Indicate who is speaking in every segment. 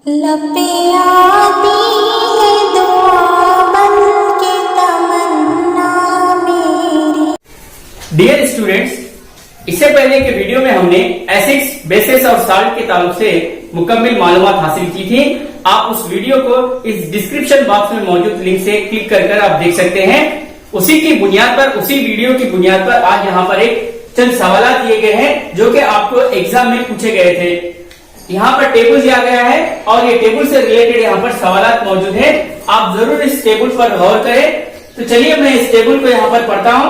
Speaker 1: लपे आती है दुआ बन के तमन्ना मेरी।
Speaker 2: डियर स्टूडेंट्स, इससे पहले के वीडियो में हमने एसिड्स, बेसेस और साल्ट के ताल्लुक से मुकम्मल मालूमात हासिल की थी। आप उस वीडियो को इस डिस्क्रिप्शन बॉक्स में मौजूद लिंक से क्लिक कर आप देख सकते हैं। उसी की बुनियाद पर, उसी वीडियो की बुनियाद पर आज यहाँ पर एक चंद सवाल दिए गए हैं जो कि आपको एग्जाम में पूछे गए थे। यहाँ पर टेबल दिया गया है और ये टेबल से रिलेटेड यहाँ पर सवाल मौजूद है। आप जरूर इस टेबल पर गौर करें। तो चलिए मैं इस टेबल को यहाँ पर पढ़ता हूँ।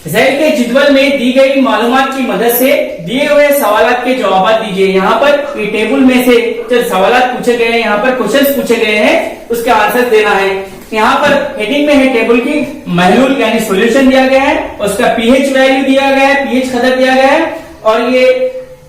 Speaker 2: ज़ैल के जिदवल में दी गई मालूमात की मदद से दिए हुए सवाल के जवाब दीजिए। यहाँ पर ये टेबल में से जो सवाल पूछे गए हैं, यहाँ पर क्वेश्चंस पूछे गए हैं, उसके आंसर देना है। यहाँ पर हेडिंग में है टेबल की महलूल यानी सॉल्यूशन दिया गया है, उसका पीएच वैल्यू दिया गया है, पीएच खदर दिया गया है और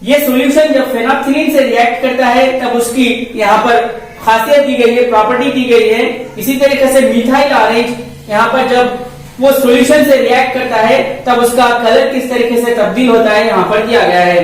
Speaker 2: ये सॉल्यूशन जब फेनोल्फथालीन से रिएक्ट करता है तब उसकी यहाँ पर खासियत दी गई है, प्रॉपर्टी दी गई है। इसी तरीके से मिथाइल ऑरेंज यहाँ पर जब वो सॉल्यूशन से रिएक्ट करता है तब उसका कलर किस तरीके से तब्दील होता है यहाँ पर दिया गया है।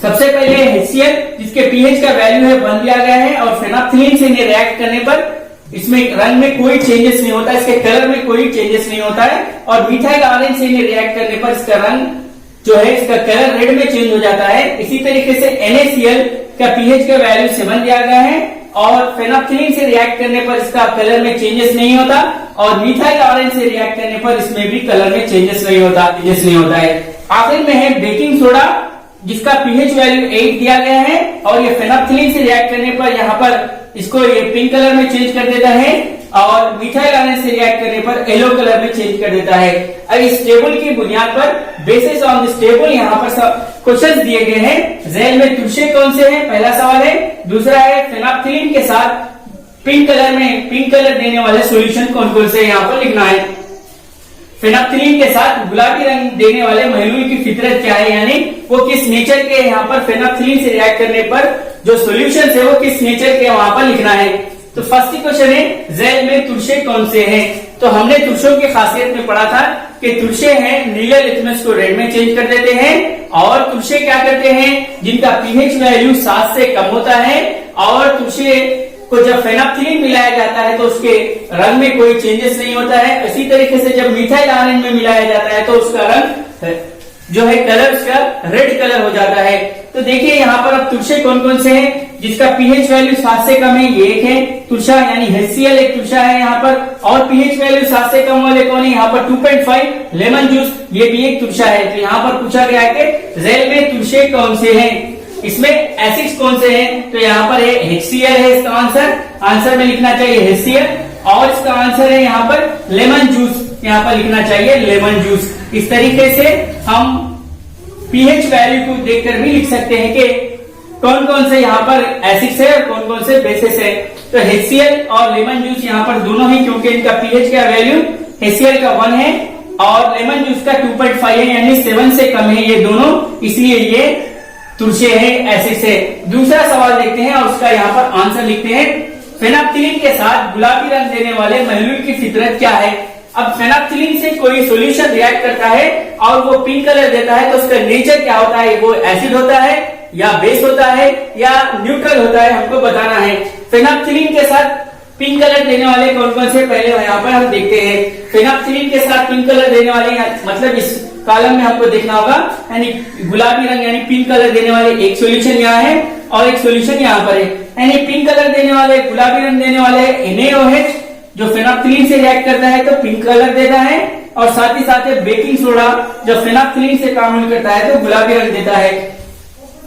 Speaker 2: सबसे पहले HCl जिसके पीएच का वैल्यू है 1 दिया गया है और फेनोल्फथालीन से रिएक्ट करने पर इसमें रंग में कोई चेंजेस नहीं होता, इसके कलर में कोई चेंजेस नहीं होता है। और मिथाइल ऑरेंज से रिएक्ट करने पर इसका रंग जो है, इसका कलर रेड में चेंज हो जाता है। इसी तरीके से NaCl का पीएच का वैल्यू 7 दिया गया है और फेनोल्फथालीन से रिएक्ट करने पर इसका कलर में चेंजेस नहीं होता और मिथाइल ऑरेंज से रिएक्ट करने पर इसमें भी कलर में चेंजेस नहीं होता है। आखिर में है बेकिंग सोडा जिसका पीएच वैल्यू 8 दिया गया है और ये फेनोल्फथालीन से रिएक्ट करने पर यहाँ पर इसको ये पिंक कलर में चेंज कर देता है और मिथाइल ऑरेंज से रिएक्ट करने पर येलो कलर में चेंज कर देता है। अब इस टेबल की बुनियाद पर बेसिस ऑन दिस टेबल यहाँ पर सब क्वेश्चन दिए गए हैं। ज़ैल में तुलसे कौन से हैं, पहला सवाल है। दूसरा है फेनोल्फथालीन के साथ पिंक कलर देने वाले सॉल्यूशन कौन कौन से यहाँ पर लिखना है। फेनोल्फथालीन के साथ गुलाबी रंग देने वाले महलूल की फितरत क्या है, यानी वो किस नेचर के यहाँ पर फेनोल्फथालीन से रिएक्ट करने पर जो सॉल्यूशन है वो किस नेचर के वहां पर लिखना है। तो फर्स्ट क्वेश्चन है ज़ैल में तुलसे कौन से हैं। तो हमने तुलसों की खासियत में पढ़ा था कि तुलसे हैं नीले लिटमस को रेड में चेंज कर देते हैं और तुलसे क्या करते हैं जिनका पीएच वैल्यू 7 से कम होता है और तुलसे को जब फेनोल्फथालीन मिलाया जाता है तो उसके रंग में कोई चेंजेस नहीं होता है। इसी तरीके से जब मिथाइल ऑरेंज में मिलाया जाता है तो उसका रंग जो है कलर उसका रेड कलर हो जाता है। तो देखिए यहाँ पर अब तुलसे कौन कौन से हैं जिसका पीएच वैल्यू 7 से कम है। ये एक है तुलसा यानी HCl एक तुलसा है यहाँ पर और पीएच वैल्यू 7 से कम वाले कौन है यहाँ पर 2.5 लेमन जूस, ये भी एक तुलसा है। तो यहाँ पर पूछा गया है कि ज़ैल में तुलसे कौन से हैं, इसमें एसिड्स कौन से हैं। तो यहाँ पर HCl है इसका आंसर में लिखना चाहिए HCl और इसका आंसर है यहाँ पर लेमन जूस, यहाँ पर लिखना चाहिए लेमन जूस। इस तरीके से हम पीएच वैल्यू को देखकर भी लिख सकते हैं कि कौन कौन से यहाँ पर एसिड्स है और कौन कौन से बेसिस है। तो HCl और लेमन जूस यहाँ पर दोनों ही, क्योंकि इनका पीएच का वैल्यू HCl का 1 है और लेमन जूस का 2.5 है यानी 7 से कम है ये दोनों, इसलिए ये तुलसे है, एसिड्स है। दूसरा सवाल देखते हैं और उसका यहाँ पर आंसर लिखते हैं। फेनोल्फथालीन के साथ गुलाबी रंग देने वाले महलूल की फितरत क्या है। अब फेनोल्फथालीन से कोई सॉल्यूशन रिएक्ट करता है और वो पिंक कलर देता है तो उसका नेचर क्या होता है, वो एसिड होता है या बेस होता है या न्यूट्रल होता है, हमको बताना है। फेनोल्फथालीन के साथ पिंक कलर देने वाले कौन कौन से, पहले यहाँ पर हम देखते हैं। फेनोल्फथालीन के साथ पिंक कलर देने वाले मतलब इस कॉलम में हमको देखना होगा, यानी गुलाबी रंग यानी पिंक कलर देने वाले एक सॉल्यूशन यहाँ है और एक सॉल्यूशन यहाँ पर है। यानी पिंक कलर देने वाले, गुलाबी रंग देने वाले NaOH जो फेनोल्फथालीन से रिएक्ट करता है तो पिंक कलर देता है और साथ ही साथ बेकिंग सोडा जब फेनोल्फथालीन से काम करता है तो गुलाबी रंग देता है।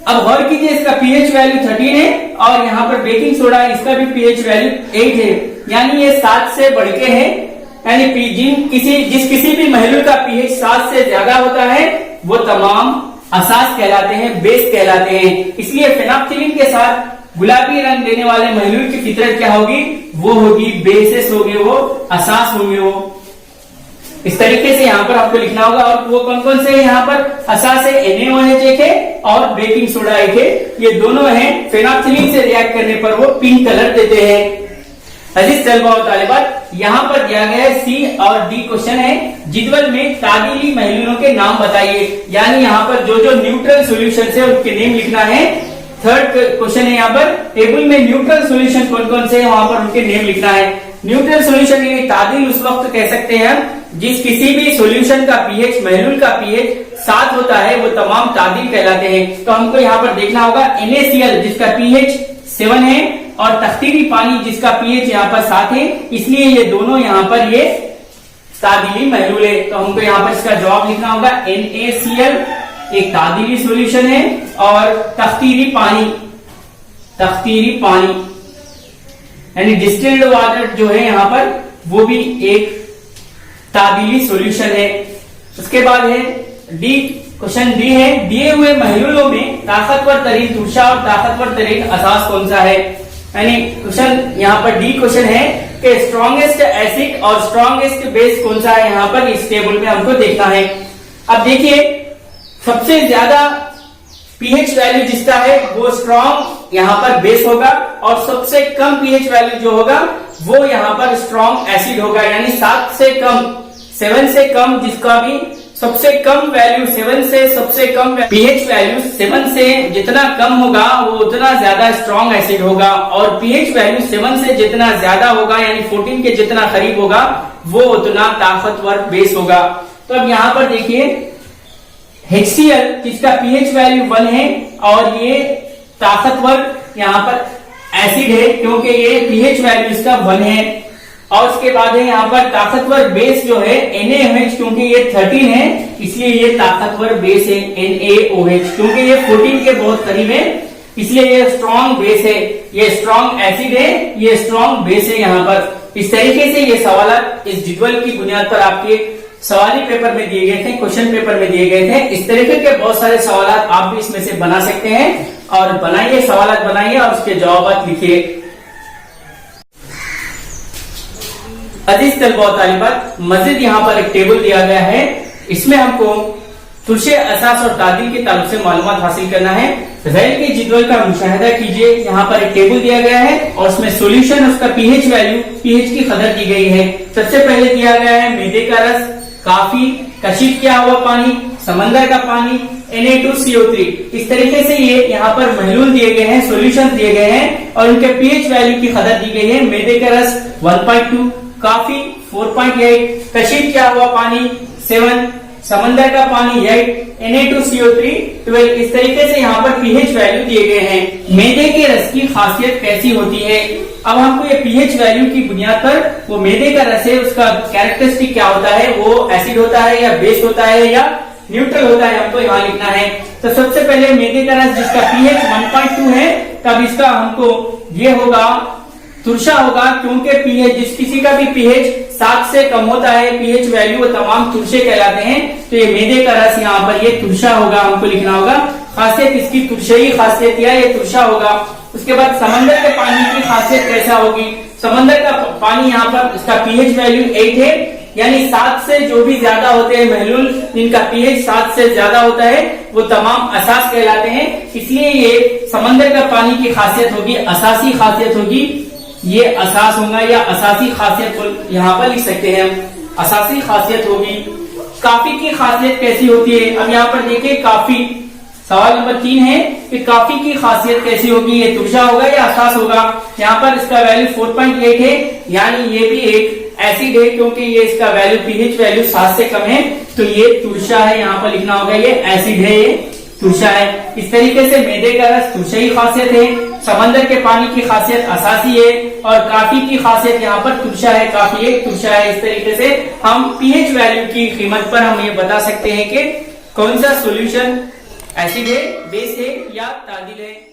Speaker 2: अब गौर कीजिए इसका पीएच वैल्यू 13 है और यहाँ पर बेकिंग सोडा इसका भी पीएच वैल्यू 8 है, यानी ये 7 से बढ़ के है। यानी जिस किसी भी महलूल का पीएच 7 से ज्यादा होता है वो तमाम असास कहलाते हैं, बेस कहलाते हैं। इसलिए फेनोल्फथालीन के साथ गुलाबी रंग देने वाले महलूल की फितरत क्या होगी, वो होगी बेसिस होंगे, वो असास होंगे वो। इस तरीके से यहाँ पर आपको लिखना होगा और वो कौन कौन से यहाँ पर असास है, NaOH एक है और बेकिंग सोडा एक है, ये दोनों हैं। फेनोल्फथालीन से रिएक्ट करने पर वो पिंक कलर देते हैं। अजीज तलबा और तालिबात, यहाँ पर दिया गया है C और D क्वेश्चन है। जिदवल में तादीली महलूलों के नाम बताइए, यानी यहाँ पर जो जो न्यूट्रल सॉल्यूशन है उनके नेम लिखना है। थर्ड क्वेश्चन है यहाँ पर, टेबल में न्यूट्रल सॉल्यूशन कौन कौन से हैं वहां पर उनके नेम लिखना है। न्यूट्रल सॉल्यूशन यानी तादिल उस वक्त कह सकते हैं जिस किसी भी सॉल्यूशन का पीएच, महलूल का पीएच 7 होता है, वो तमाम तादिल कहलाते हैं। तो हमको यहाँ पर देखना होगा NaCl जिसका पीएच 7 है और तख्तीरी पानी जिसका पीएच यहाँ पर 7 है, इसलिए ये दोनों यहाँ पर ये तादिली महलूल है। तो हमको यहाँ पर इसका जवाब लिखना होगा NaCl एक तादिली सॉल्यूशन है और तख्तीरी पानी यानी डिस्टिल्ड वाटर जो है यहाँ पर वो भी एक तादिली सॉल्यूशन है। उसके बाद है डी, क्वेश्चन डी है, दिए हुए महलूलों में ताकतवर तरीन तुरशा और ताकतवर तरीन असास कौन सा है। यानी क्वेश्चन यहाँ पर डी क्वेश्चन है कि स्ट्रॉन्गेस्ट एसिड और स्ट्रॉन्गेस्ट बेस कौन सा है, यहाँ पर इस टेबल में हमको देखना है। अब देखिए सबसे ज्यादा पीएच वैल्यू जिसका है वो स्ट्रॉन्ग यहाँ पर बेस होगा और सबसे कम पीएच वैल्यू जो होगा वो यहाँ पर स्ट्रॉन्ग एसिड होगा। यानी 7 से कम, 7 से कम जिसका भी सबसे कम वैल्यू 7 से सबसे कम पीएच वैल्यू 7 से जितना कम होगा वो उतना ज्यादा स्ट्रॉन्ग एसिड होगा और पीएच वैल्यू 7 से जितना ज्यादा होगा यानी 14 के जितना करीब होगा वो उतना ताकतवर बेस होगा। तो अब यहाँ पर देखिए HCl जिसका पीएच वैल्यू 1 है और ये ताकतवर यहाँ पर एसिड है क्योंकि ये पीएच वैल्यू इसका 1 है। और उसके बाद है यहाँ पर ताकतवर बेस जो है NaOH क्योंकि ये 13 है इसलिए ये ताकतवर बेस है NaOH क्योंकि ये 14 के बहुत करीब है इसलिए ये स्ट्रॉन्ग बेस है, ये स्ट्रॉन्ग एसिड है, ये स्ट्रॉन्ग बेस है। यहाँ पर इस तरीके से ये सवाल इस जिद्वल की बुनियाद पर आपके सवाली पेपर में दिए गए थे, क्वेश्चन पेपर में दिए गए थे। इस तरीके के बहुत सारे सवाल आप भी इसमें से बना सकते हैं और बनाइए, सवाल बनाइए और उसके जवाब लिखिए। अजीज तलबा और तालिबात, मजीद यहाँ पर एक टेबल दिया गया है, इसमें हमको तुरशे असास और तादिल के ताल्लुक से मालूमात हासिल करना है। रैल के जिद्वल का मुशाहिदा कीजिए, यहाँ पर एक टेबल दिया गया है और उसमें सॉल्यूशन उसका पीएच वैल्यू, पीएच की कदर दी गई है। सबसे पहले दिया गया है मैदे का रस, काफी, कशिफ किया हुआ पानी, समंदर का पानी, Na2CO3। इस तरीके से ये यहाँ पर महलूल दिए गए हैं, सॉल्यूशन दिए गए हैं और उनके पीएच वैल्यू की कदर दी गई है। मैदे का रस 1.2, काफी 4.8, कशिफ किया हुआ पानी 7, समंदर का पानी 8, Na2CO3 12। इस तरीके से यहाँ पर पीएच वैल्यू दिए गए हैं। मैदे के रस की खासियत कैसी होती है, अब हमको ये पीएच वैल्यू की बुनियाद पर वो मैदे का रस है उसका कैरेक्टरिस्टिक क्या होता है, वो एसिड होता है या बेस होता है या न्यूट्रल होता है, हमको यहाँ लिखना है। तो सबसे पहले मैदे का रस जिसका पीएच 1.2 है तब इसका हमको ये होगा तुरशा होगा क्योंकि पीएच जिस किसी का भी पीएच 7 से कम होता है पीएच वैल्यू वो तमाम तुरशे कहलाते हैं। तो ये मैदे का रस यहाँ पर ये तुरशा होगा, हमको लिखना होगा। खासियत इसकी तुरशई खासियत या ये तुरशा होगा। उसके बाद समंदर के पानी की खासियत कैसा होगी, समंदर का पानी यहाँ पर इसका पीएच वैल्यू 8 है यानी 7 से जो भी ज्यादा होते हैं महलूल जिनका पीएच 7 से ज्यादा होता है वो तमाम असास कहलाते हैं। इसलिए ये समंदर का पानी की खासियत होगी, असासी खासियत होगी, ये असास होगा या असासी खासियत को यहाँ पर लिख सकते हैं हम, असासी खासियत होगी। काफी की खासियत कैसी होती है, अब यहाँ पर देखिए काफी, सवाल नंबर 3 है कि काफी की खासियत कैसी होगी, ये तुरशा होगा या असास होगा। यहाँ पर इसका वैल्यू 4.8 है यानी ये भी एक एसिड है क्योंकि ये इसका वैल्यू पीएच वैल्यू 7 से कम है तो ये तुरशा है, यहाँ पर लिखना होगा ये एसिड है, ये तुरशा है। इस तरीके से मैदे का रस तुरशाई खासियत है, समंदर के पानी की खासियत असासी है और काफी की खासियत यहाँ पर तुरशा है, काफी एक तुरशा है। इस तरीके से हम पीएच वैल्यू की कीमत पर हम ये बता सकते हैं कि कौन सा सॉल्यूशन एसिड है, बेस है या तादिल है।